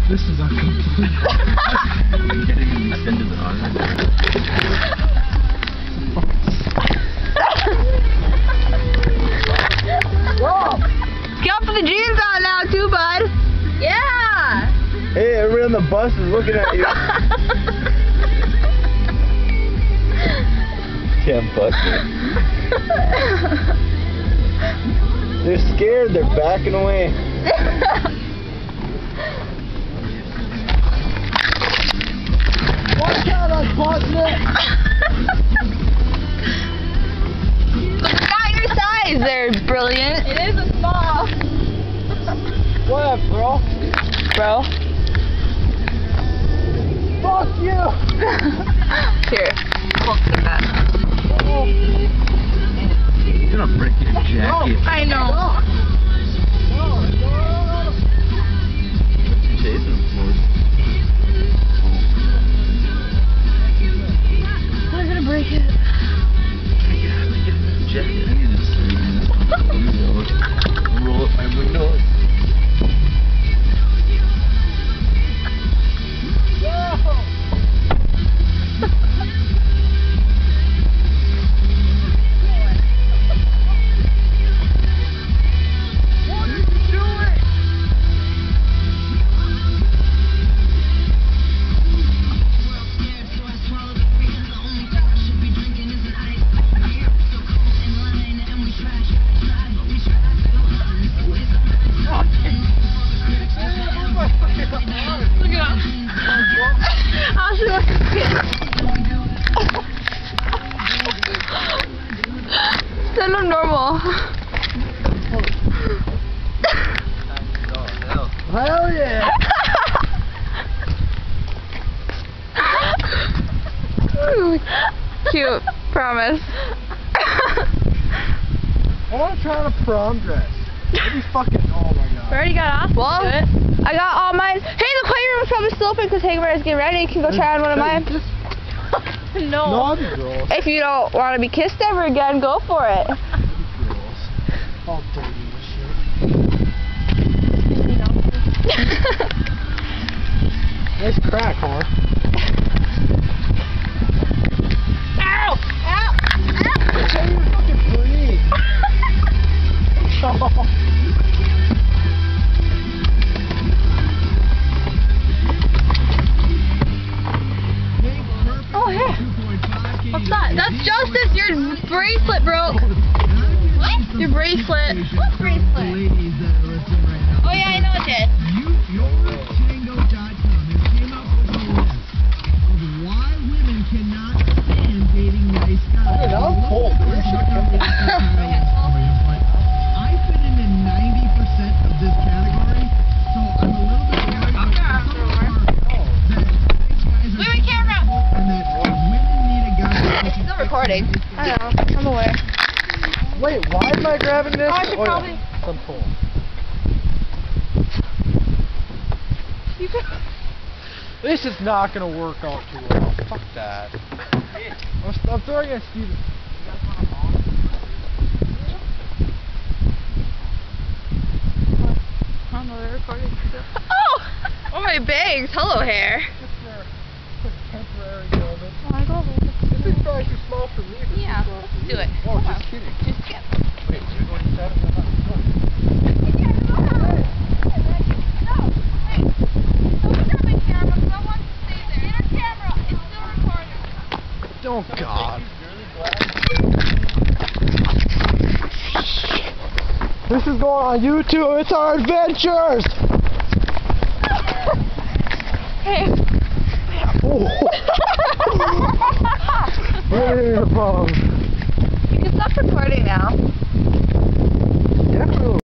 This is a complete... Getting an extended arm. Get up with the jeans on now too, bud. Yeah. Hey, everybody on the bus is looking at you. Can't bust it. They're scared. They're backing away. Watch out, I'm busting it. Look at your size there, brilliant. It is a small. What up, bro? Bro. Fuck you. Here. Hold that. You're gonna break your jacket. I know. Chasing him for. I'm gonna break it. Jacket. I need to sleep in this window. Roll up my window. That's not normal. Hell yeah. Cute, promise. I want to try on a prom dress. That'd be fucking, oh my god. We already got off. Well, I got all mine. Hey, the playroom's probably still open because Hagar is getting ready. You can go try on one of mine. Just No. naughty girls. If you don't want to be kissed ever again, go for it. Girls. All dirty and shit. Nice crack, huh? Ow! Ow! That's how you fucking breathe. Oh, yeah. What's that? That's Justice. Your bracelet broke. What? Your bracelet. What bracelet? Oh, yeah, I know it did. Hey, that was cold. I fit into 90% of this category, so I'm a little bit worried about Wait, wait, camera! and that women need a guy. It's still recording. I know. I'm aware. Wait, why am I grabbing this? Oh, I should probably... Some cold. This is not gonna work out too well. Fuck that. I'm throwing at Steven. Oh, no, they're recording. Oh! Oh, my bags. Hello, hair. Just for a quick temporary moment. Oh, I go This is probably too small for me. But Yeah, too small let's for do you. it. Oh, Come just on. kidding. Just get. Wait, you're going inside of the house. Oh God. This is going on YouTube. It's our adventures. Hey. Oh. Where are you from? You can stop recording now.